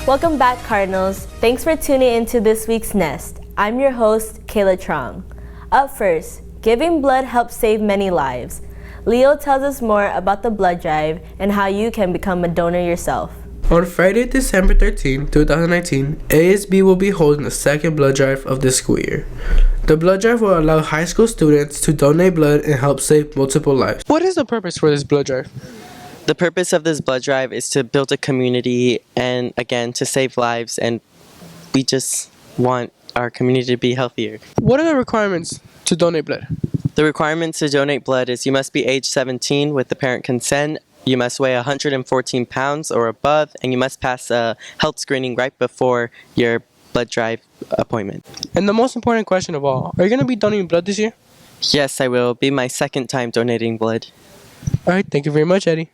Welcome back, Cardinals. Thanks for tuning into this week's Nest. I'm your host, Kayla Trong. Up first, giving blood helps save many lives. Leo tells us more about the blood drive and how you can become a donor yourself. On Friday, December 13, 2019, ASB will be holding the second blood drive of this school year. The blood drive will allow high school students to donate blood and help save multiple lives. What is the purpose for this blood drive? The purpose of this blood drive is to build a community and, again, to save lives, and we just want our community to be healthier. What are the requirements to donate blood? The requirements to donate blood is you must be age 17 with the parent consent, you must weigh 114 pounds or above, and you must pass a health screening right before your blood drive appointment. And the most important question of all, are you going to be donating blood this year? Yes, I will. Be my second time donating blood. All right, thank you very much, Eddie.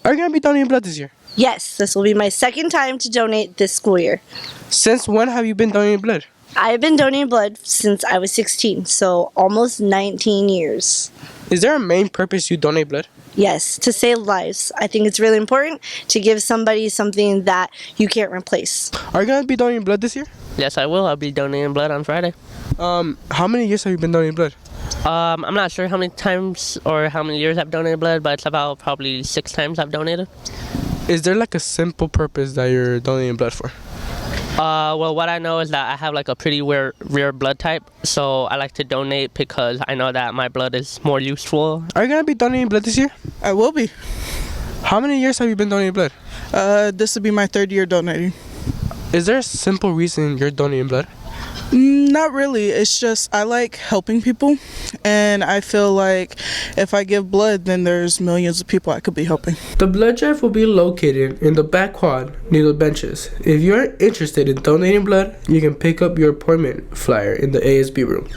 Are you going to be donating blood this year? Yes, this will be my second time to donate this school year. Since when have you been donating blood? I've been donating blood since I was 16, so almost 19 years. Is there a main purpose you donate blood? Yes, to save lives. I think it's really important to give somebody something that you can't replace. Are you going to be donating blood this year? Yes, I will. I'll be donating blood on Friday. How many years have you been donating blood? I'm not sure how many times or how many years I've donated blood, but it's about probably 6 times I've donated. Is there like a simple purpose that you're donating blood for? Well, what I know is that I have like a pretty rare blood type, so I like to donate because I know that my blood is more useful. Are you going to be donating blood this year? I will be. How many years have you been donating blood? This will be my 3rd year donating. Is there a simple reason you're donating blood? Not really. It's just I like helping people, and I feel like if I give blood, then there's millions of people I could be helping. The blood drive will be located in the back quad near the benches. If you are interested in donating blood, you can pick up your appointment flyer in the ASB room.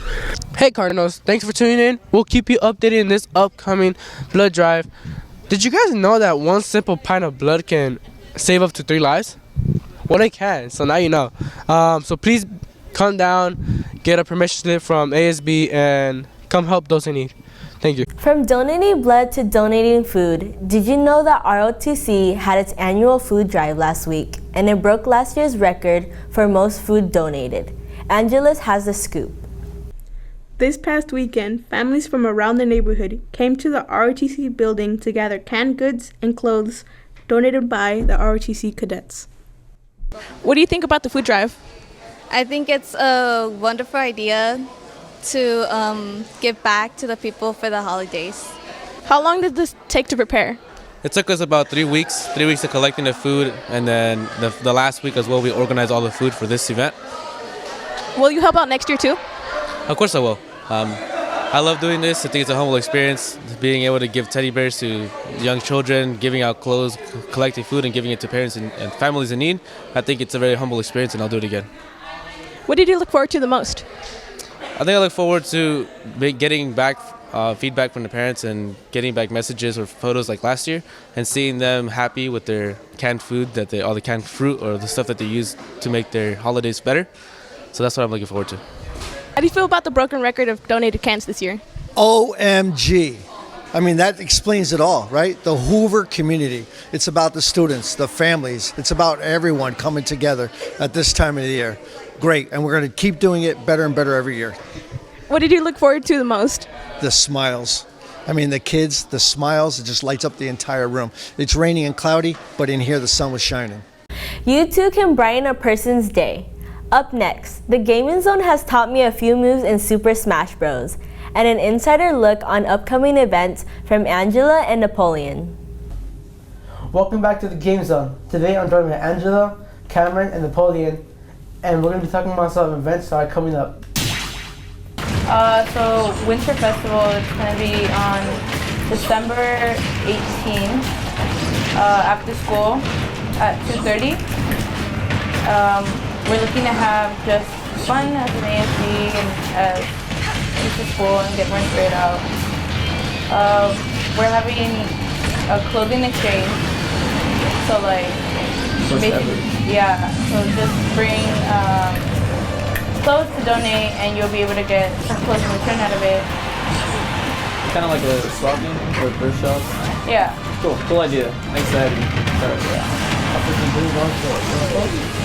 Hey Cardinals, thanks for tuning in. We'll keep you updated in this upcoming blood drive. Did you guys know that one simple pint of blood can save up to 3 lives? Well, it can, so now you know. So please come down, get a permission slip from ASB, and come help those in need. Thank you. From donating blood to donating food, did you know that ROTC had its annual food drive last week, and it broke last year's record for most food donated? Angeles has the scoop. This past weekend, families from around the neighborhood came to the ROTC building to gather canned goods and clothes donated by the ROTC cadets. What do you think about the food drive? I think it's a wonderful idea to give back to the people for the holidays. How long did this take to prepare? It took us about 3 weeks, 3 weeks of collecting the food, and then the last week as well, we organized all the food for this event. Will you help out next year too? Of course I will. I love doing this. I think it's a humble experience, being able to give teddy bears to young children, giving out clothes, collecting food, and giving it to parents and families in need. I think it's a very humble experience, and I'll do it again. What did you look forward to the most? I think I look forward to getting back feedback from the parents and getting back messages or photos like last year, and seeing them happy with their canned food, all the canned fruit or the stuff that they use to make their holidays better. So that's what I'm looking forward to. How do you feel about the broken record of donated cans this year? OMG. I mean, that explains it all, right? The Hoover community. It's about the students, the families. It's about everyone coming together at this time of the year. Great, and we're going to keep doing it better and better every year. What did you look forward to the most? The smiles. I mean, the kids, the smiles, it just lights up the entire room. It's raining and cloudy, but in here the sun was shining. You too can brighten a person's day. Up next, the Gaming Zone has taught me a few moves in Super Smash Bros. And an insider look on upcoming events from Angela and Napoleon. Welcome back to the Game Zone. Today I'm joined by Angela, Cameron, and Napoleon, and we're going to be talking about some events that are coming up. So Winter Festival is going to be on December 18th after school at 2:30. We're looking to have just fun as an ASB and to school and get more inspired out. We're having a clothing exchange, so like basically, yeah, so just bring clothes to donate and you'll be able to get some clothes in return out of it. Kind of like a swap game or thrift shop? Yeah. Cool idea. Thanks, Eddie.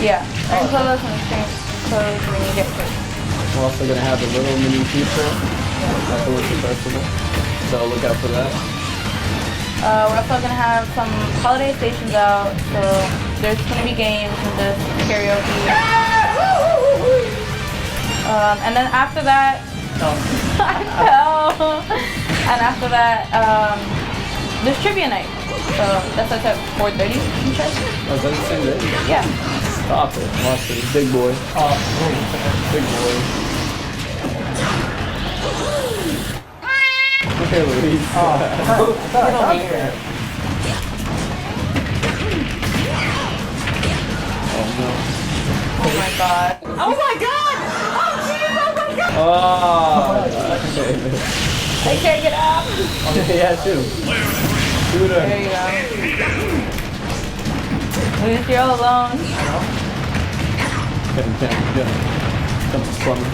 Yeah, and clothes and change clothes when you get hurt. We're also going to have a little mini food truck afterwards the festival, so look out for that. We're also going to have some holiday stations out, so there's going to be games and just karaoke. And then after that, I fell. And after that, there's trivia night. So that starts at 4:30. Oh, is that the same day? Yeah. Stop it. Watch it. Big boy. Oh, big boy. Okay, Louise. Get over here. Oh, no. Oh my god. Oh my god! Oh jeez, oh my god! Oh, I can't get up! yeah, shoot. Shoot her. There you go. Louise, you're all alone. Come to plumber.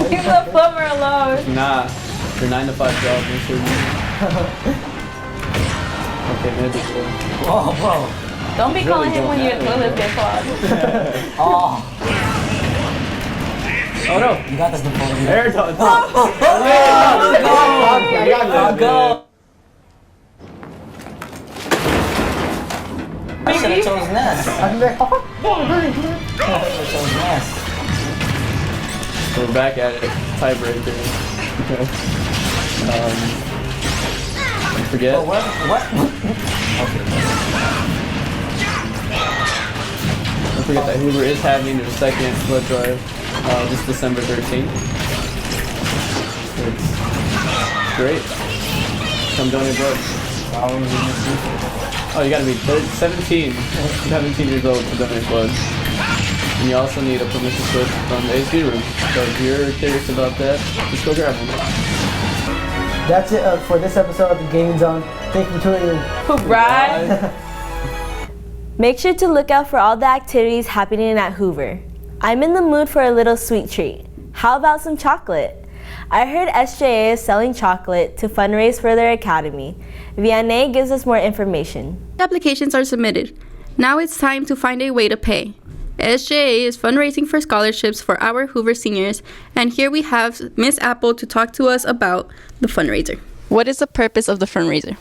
Leave the plumber alone. Nah, your 9 to 5 job, make sure you... Okay, maybe so. Oh, whoa. Don't be calling him when your toilet gets clogged. Oh. Oh no! You got this, Nicole. There it goes. Go. I should have chose Ness. We're back at it. Tiebreaker. Don't forget. Oh, what? Don't forget that Hoover is having their second blood drive this December 13th. It's great. Come donate blood. Oh, you gotta be 17 years old to donate blood. And you also need a permission slip from the ASB room. So if you're curious about that, just go grab one. That's it for this episode of the Gaming Zone. Thank you for tuning in. HOO-RYDE. Make sure to look out for all the activities happening at Hoover. I'm in the mood for a little sweet treat. How about some chocolate? I heard SJA is selling chocolate to fundraise for their academy. Vianney gives us more information. Applications are submitted. Now it's time to find a way to pay. SJA is fundraising for scholarships for our Hoover seniors, and here we have Miss Apple to talk to us about the fundraiser. What is the purpose of the fundraiser?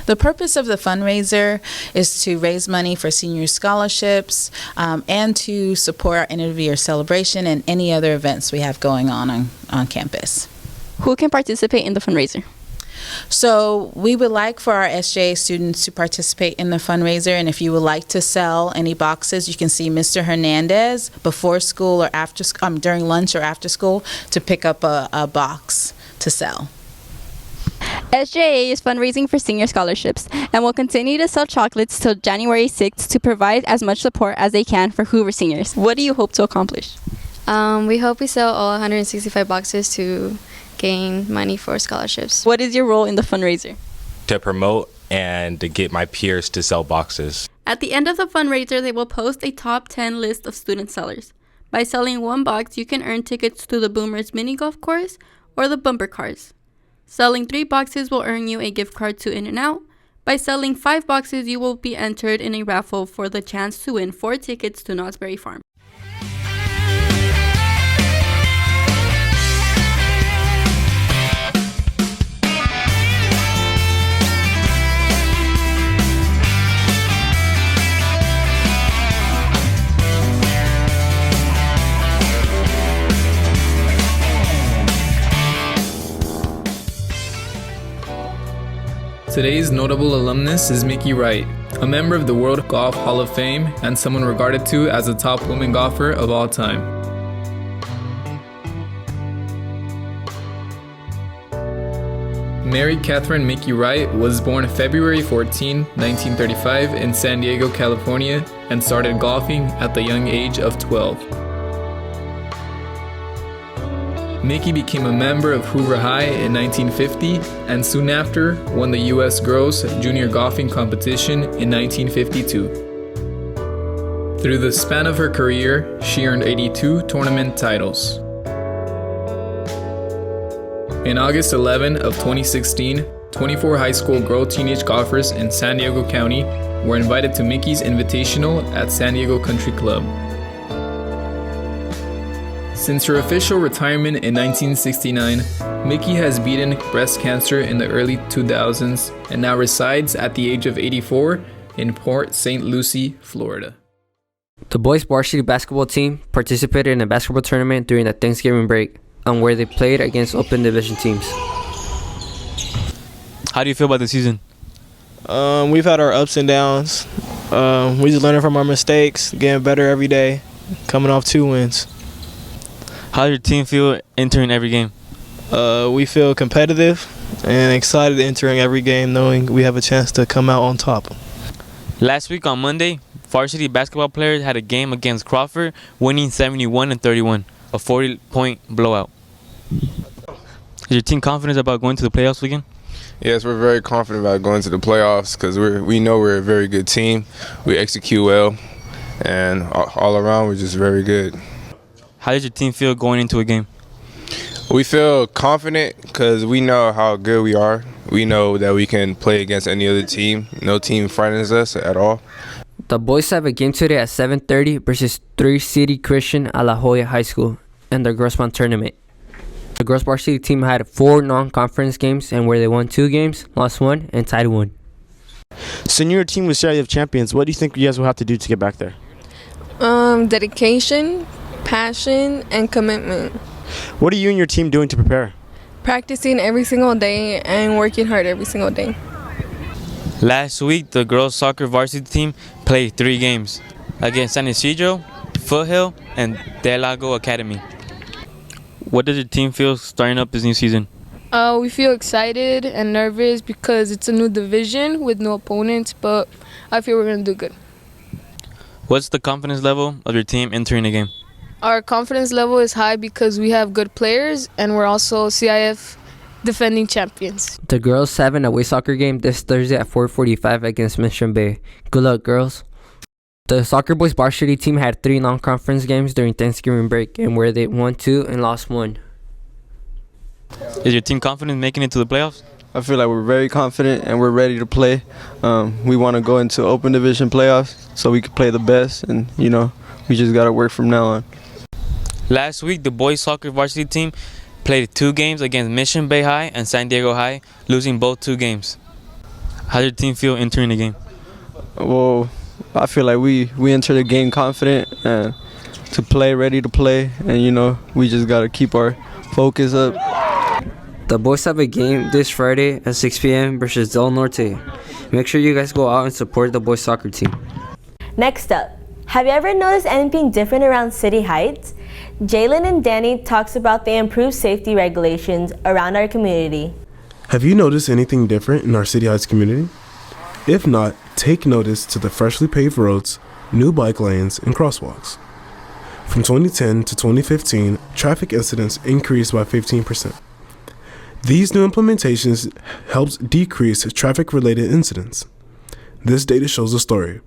The purpose of the fundraiser is to raise money for senior scholarships and to support our end of year celebration and any other events we have going on campus. Who can participate in the fundraiser? So we would like for our SJA students to participate in the fundraiser, and if you would like to sell any boxes, you can see Mr. Hernandez before school or after during lunch or after school to pick up a box to sell. SJA is fundraising for senior scholarships and will continue to sell chocolates till January 6th to provide as much support as they can for Hoover seniors. What do you hope to accomplish? We hope we sell all 165 boxes to gain money for scholarships. What is your role in the fundraiser? To promote and to get my peers to sell boxes. At the end of the fundraiser, they will post a top 10 list of student sellers. By selling one box, you can earn tickets to the Boomers mini golf course or the bumper cars. Selling 3 boxes will earn you a gift card to In-N-Out. By selling 5 boxes, you will be entered in a raffle for the chance to win 4 tickets to Knott's Berry Farm. Today's notable alumnus is Mickey Wright, a member of the World Golf Hall of Fame and someone regarded to as the top woman golfer of all time. Mary Catherine Mickey Wright was born February 14, 1935 in San Diego, California, and started golfing at the young age of 12. Mickey became a member of Hoover High in 1950 and soon after won the U.S. Gross Junior Golfing Competition in 1952. Through the span of her career, she earned 82 tournament titles. In August 11 of 2016, 24 high school girl teenage golfers in San Diego County were invited to Mickey's Invitational at San Diego Country Club. Since her official retirement in 1969, Mickey has beaten breast cancer in the early 2000s and now resides at the age of 84 in Port St. Lucie, Florida. The boys varsity basketball team participated in a basketball tournament during the Thanksgiving break, where they played against open division teams. How do you feel about the season? We've had our ups and downs. We just learning from our mistakes, getting better every day, coming off 2 wins. How does your team feel entering every game? We feel competitive and excited entering every game, knowing we have a chance to come out on top. Last week on Monday, varsity basketball players had a game against Crawford, winning 71-31, a 40-point blowout. Is your team confident about going to the playoffs weekend? Yes, we're very confident about going to the playoffs because we know we're a very good team. We execute well, and all around we're just very good. How does your team feel going into a game? We feel confident because we know how good we are. We know that we can play against any other team. No team frightens us at all. The boys have a game today at 7:30 versus 3 City Christian at La Jolla High School in the Girls Bond Tournament. The girls varsity team had 4 non-conference games and where they won 2 games, lost 1, and tied 1. Senior team was Series of Champions. What do you think you guys will have to do to get back there? Dedication, passion, and commitment. What are you and your team doing to prepare? Practicing every single day and working hard every single day. Last week, the girls soccer varsity team played 3 games against San Isidro, Foothill, and Del Lago Academy. What does your team feel starting up this new season? We feel excited and nervous because it's a new division with no opponents, but I feel we're going to do good. What's the confidence level of your team entering the game? Our confidence level is high because we have good players and we're also CIF defending champions. The girls have an away soccer game this Thursday at 4:45 against Mission Bay. Good luck, girls. The soccer boys varsity team had 3 non-conference games during Thanksgiving break and where they won 2 and lost 1. Is your team confident making it to the playoffs? I feel like we're very confident and we're ready to play. We want to go into open division playoffs so we can play the best, and we just got to work from now on. Last week, the boys soccer varsity team played 2 games against Mission Bay High and San Diego High, losing both 2 games. How did your team feel entering the game? Well, I feel like we enter the game confident and to play, ready to play, and we just got to keep our focus up. The boys have a game this Friday at 6 p.m. versus Del Norte. Make sure you guys go out and support the boys soccer team. Next up, have you ever noticed anything different around City Heights? Jalen and Danny talks about the improved safety regulations around our community. Have you noticed anything different in our City Heights community? If not, take notice to the freshly paved roads, new bike lanes, and crosswalks. From 2010 to 2015, traffic incidents increased by 15%. These new implementations helped decrease traffic-related incidents. This data shows a story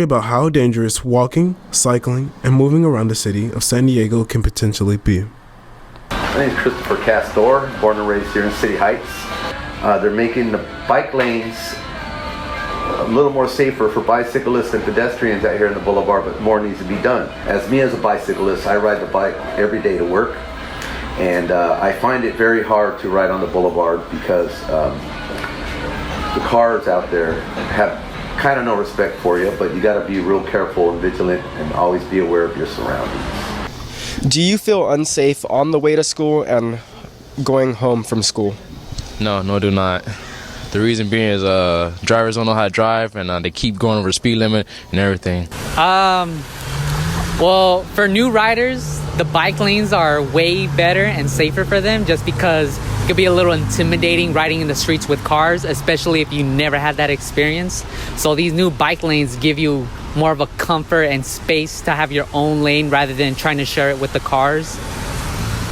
about how dangerous walking, cycling, and moving around the city of San Diego can potentially be. My name is Christopher Castor, born and raised here in City Heights. They're making the bike lanes a little more safer for bicyclists and pedestrians out here in the boulevard, but more needs to be done. As a bicyclist, I ride the bike every day to work, and I find it very hard to ride on the boulevard because the cars out there have kind of no respect for you, but you got to be real careful and vigilant and always be aware of your surroundings. Do you feel unsafe on the way to school and going home from school? No, do not. The reason being is drivers don't know how to drive, and they keep going over the speed limit and everything. Well, for new riders, the bike lanes are way better and safer for them just because it could be a little intimidating riding in the streets with cars, especially if you never had that experience. So these new bike lanes give you more of a comfort and space to have your own lane rather than trying to share it with the cars.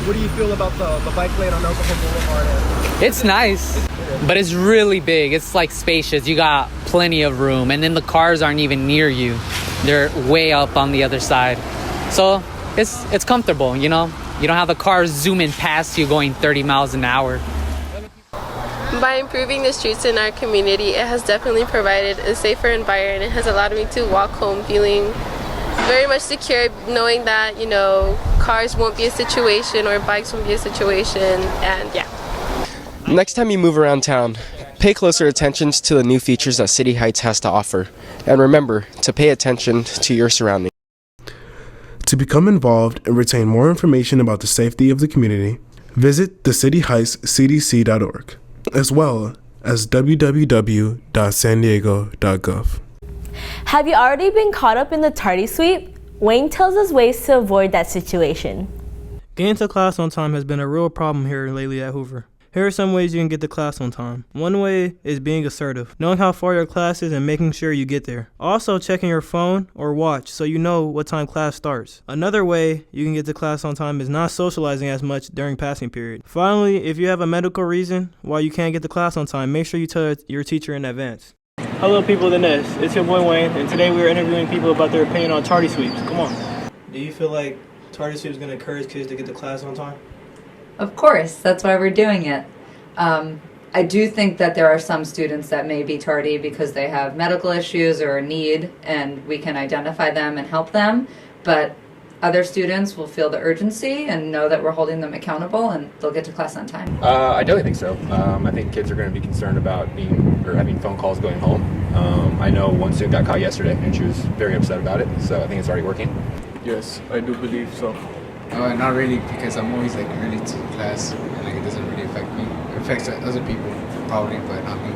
What do you feel about the bike lane on Oklahoma Boulevard? It's nice, but it's really big. It's like spacious. You got plenty of room, and then the cars aren't even near you. They're way up on the other side. So it's comfortable, You don't have the cars zooming past you going 30 miles an hour. By improving the streets in our community, it has definitely provided a safer environment. It has allowed me to walk home feeling very much secure, knowing that, you know, cars won't be a situation or bikes won't be a situation, and yeah. Next time you move around town, pay closer attention to the new features that City Heights has to offer. And remember to pay attention to your surroundings. To become involved and retain more information about the safety of the community, visit thecityheightscdc.org, as well as www.sandiego.gov. Have you already been caught up in the tardy sweep? Wayne tells us ways to avoid that situation. Getting to class on time has been a real problem here lately at Hoover. Here are some ways you can get to class on time. One way is being assertive, knowing how far your class is and making sure you get there. Also checking your phone or watch so you know what time class starts. Another way you can get to class on time is not socializing as much during passing period. Finally, if you have a medical reason why you can't get to class on time, make sure you tell your teacher in advance. Hello people of the Nest, it's your boy Wayne, and today we are interviewing people about their opinion on tardy sweeps. Come on. Do you feel like tardy sweeps is going to encourage kids to get to class on time? Of course, that's why we're doing it. I do think that there are some students that may be tardy because they have medical issues or a need, and we can identify them and help them, but other students will feel the urgency and know that we're holding them accountable, and they'll get to class on time. I definitely think so. I think kids are going to be concerned about having phone calls going home. I know one student got caught yesterday, and she was very upset about it, so I think it's already working. Yes, I do believe so. Not really, because I'm always like early to class, and like it doesn't really affect me. It affects other people probably, but not me.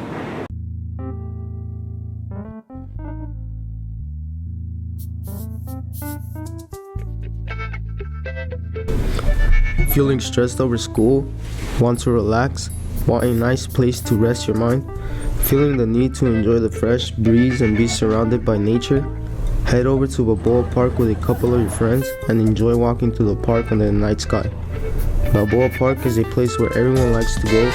Feeling stressed over school, want to relax, want a nice place to rest your mind, feeling the need to enjoy the fresh breeze and be surrounded by nature, head over to Balboa Park with a couple of your friends and enjoy walking through the park under the night sky. Balboa Park is a place where everyone likes to go,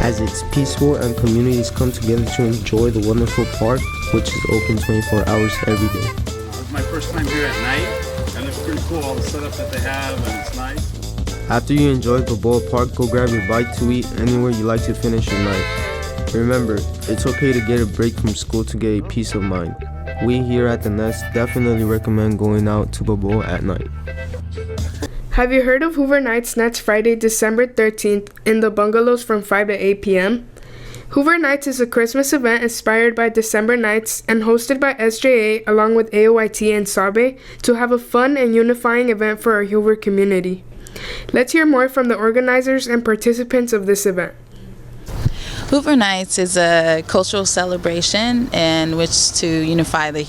as it's peaceful and communities come together to enjoy the wonderful park, which is open 24 hours every day. It's my first time here at night, and it's pretty cool, all the setup that they have, and it's nice. After you enjoy Balboa Park, go grab your bite to eat anywhere you like to finish your night. Remember, it's okay to get a break from school to get a peace of mind. We here at the Nest definitely recommend going out to Balboa at night. Have you heard of Hoover Nights next Friday, December 13th in the bungalows from 5 to 8 p.m.? Hoover Nights is a Christmas event inspired by December Nights and hosted by SJA along with HOO-RYDE and SABE to have a fun and unifying event for our Hoover community. Let's hear more from the organizers and participants of this event. Hoover Nights is a cultural celebration in which to unify the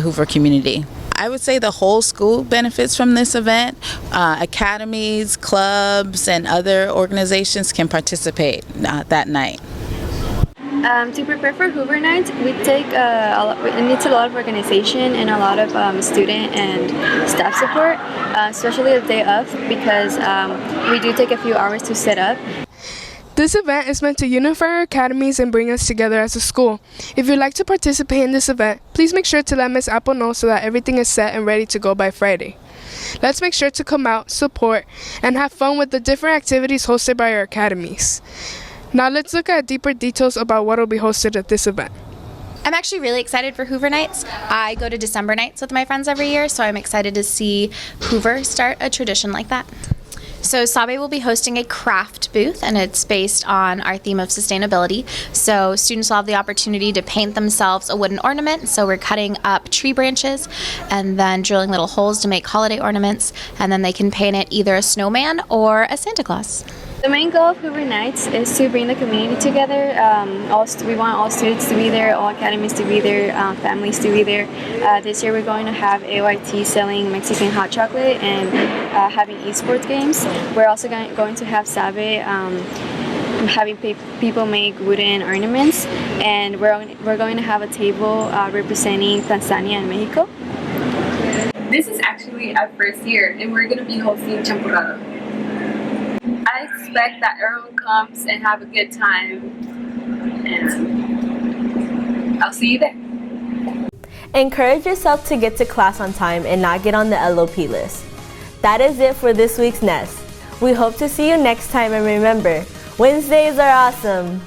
Hoover community. I would say the whole school benefits from this event. Academies, clubs, and other organizations can participate that night. To prepare for Hoover Nights, it needs a lot of organization and a lot of student and staff support, especially the day of, because we do take a few hours to set up. This event is meant to unify our academies and bring us together as a school. If you'd like to participate in this event, please make sure to let Ms. Apple know so that everything is set and ready to go by Friday. Let's make sure to come out, support, and have fun with the different activities hosted by our academies. Now let's look at deeper details about what will be hosted at this event. I'm actually really excited for Hoover Nights. I go to December Nights with my friends every year, so I'm excited to see Hoover start a tradition like that. So SABE will be hosting a craft booth, and it's based on our theme of sustainability. So students will have the opportunity to paint themselves a wooden ornament. So we're cutting up tree branches and then drilling little holes to make holiday ornaments, and then they can paint it either a snowman or a Santa Claus. The main goal of Hoover Nights is to bring the community together. We want all students to be there, all academies to be there, families to be there. This year we're going to have HOO-RYDE selling Mexican hot chocolate and having esports games. We're also going to have SABE having people make wooden ornaments, and we're going to have a table representing Tanzania and Mexico. This is actually our first year, and we're going to be hosting Champurrado. I expect that everyone comes and have a good time, and I'll see you there. Encourage yourself to get to class on time and not get on the LOP list. That is it for this week's Nest. We hope to see you next time, and remember, Wednesdays are awesome.